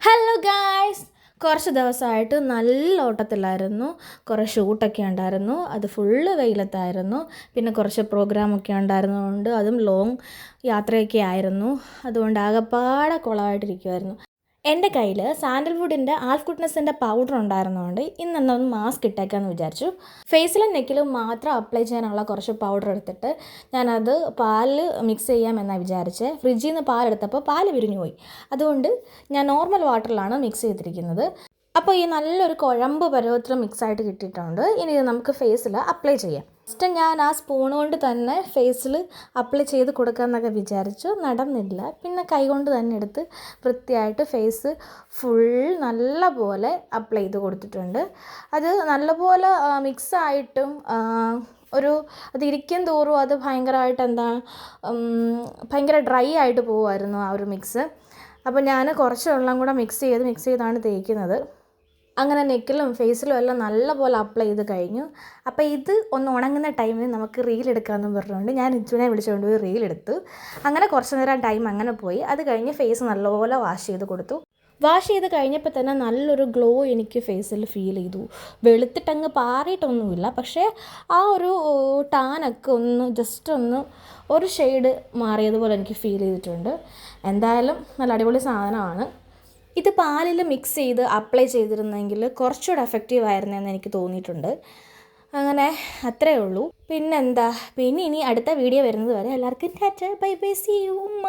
Hello guys, കുറച്ച് ദിവസമായിട്ട് നല്ല ഓട്ടത്തിലായിരുന്നു. കുറേ ഷൂട്ടൊക്കെ ഉണ്ടായിരുന്നു, അത് ഫുള്ള് വെയിലത്തായിരുന്നു. പിന്നെ കുറച്ച് പ്രോഗ്രാമൊക്കെ ഉണ്ടായിരുന്നതുകൊണ്ട് അതും ലോങ് യാത്രയൊക്കെ ആയിരുന്നു. അതുകൊണ്ട് ആകെപ്പാടെ കുളമായിട്ടിരിക്കുമായിരുന്നു. എൻ്റെ കയ്യിൽ സാൻഡൽവുഡിൻ്റെ ആൽഫ് പൗഡർ ഉണ്ടായിരുന്നതുകൊണ്ട് ഇന്നൊന്ന് മാസ്ക് ഇട്ടേക്കാമെന്ന് വിചാരിച്ചു. ഫേസിലും നെക്കിലും മാത്രം അപ്ലൈ ചെയ്യാനുള്ള കുറച്ച് പൗഡർ എടുത്തിട്ട് ഞാനത് പാലിൽ മിക്സ് ചെയ്യാമെന്നാണ് വിചാരിച്ചത്. ഫ്രിഡ്ജിൽ നിന്ന് പാലെടുത്തപ്പോൾ പാല് വിരിഞ്ഞു പോയി. അതുകൊണ്ട് ഞാൻ നോർമൽ വാട്ടറിലാണ് മിക്സ് ചെയ്തിരിക്കുന്നത്. അപ്പോൾ ഈ നല്ലൊരു കുഴമ്പ് പരുവത്തിൽ മിക്സായിട്ട് കിട്ടിയിട്ടുണ്ട്. ഇനി ഇത് നമുക്ക് ഫേസിൽ അപ്ലൈ ചെയ്യാം. ഫസ്റ്റ് ഞാൻ ആ സ്പൂൺ കൊണ്ട് തന്നെ ഫേസിൽ അപ്ലൈ ചെയ്ത് കൊടുക്കാമെന്നൊക്കെ വിചാരിച്ചു. നടന്നില്ല. പിന്നെ കൈ കൊണ്ട് തന്നെ എടുത്ത് വൃത്തിയായിട്ട് ഫേസ് ഫുൾ നല്ലപോലെ അപ്ലൈ ചെയ്ത് കൊടുത്തിട്ടുണ്ട്. അത് നല്ലപോലെ മിക്സായിട്ടും അത് ഇരിക്കും തോറും അത് ഭയങ്കര ഡ്രൈ ആയിട്ട് പോകുമായിരുന്നു ആ ഒരു മിക്സ്. അപ്പോൾ ഞാൻ കുറച്ച് വെള്ളം കൂടെ മിക്സ് ചെയ്താണ് തേക്കുന്നത്. അങ്ങനെ നെക്കിലും ഫേസിലും എല്ലാം നല്ലപോലെ അപ്ലൈ ചെയ്ത് കഴിഞ്ഞു. അപ്പോൾ ഇത് ഒന്ന് ഉണങ്ങുന്ന ടൈമിൽ നമുക്ക് റീലെടുക്കാമെന്നും പറഞ്ഞുകൊണ്ട് ഞാൻ ഇച്ചുവിനെ വിളിച്ചുകൊണ്ട് പോയി റീലെടുത്തു. അങ്ങനെ കുറച്ച് നേരം ടൈം അങ്ങനെ പോയി. അത് കഴിഞ്ഞ് ഫേസ് നല്ലപോലെ വാഷ് ചെയ്ത് കൊടുത്തു. വാഷ് ചെയ്ത് കഴിഞ്ഞപ്പോൾ തന്നെ നല്ലൊരു ഗ്ലോ എനിക്ക് ഫേസിൽ ഫീൽ ചെയ്തു. വെളുത്തിട്ടങ്ങ് പാറിയിട്ടൊന്നുമില്ല, പക്ഷേ ആ ഒരു ടാനൊക്കെ ഒന്ന് ഒരു ഷെയ്ഡ് മാറിയതുപോലെ എനിക്ക് ഫീൽ ചെയ്തിട്ടുണ്ട്. എന്തായാലും നല്ല അടിപൊളി സാധനമാണ്. ഇത് പാലിൽ മിക്സ് ചെയ്ത് അപ്ലൈ ചെയ്തിരുന്നെങ്കിൽ കുറച്ചുകൂടെ എഫക്റ്റീവ് ആയിരുന്നെന്ന് എനിക്ക് തോന്നിയിട്ടുണ്ട്. അങ്ങനെ അത്രയേ ഉള്ളൂ. പിന്നെ ഇനി അടുത്ത വീഡിയോ വരുന്നത് വരെ എല്ലാവർക്കും tata, bye bye, see you, ഉമ്മ.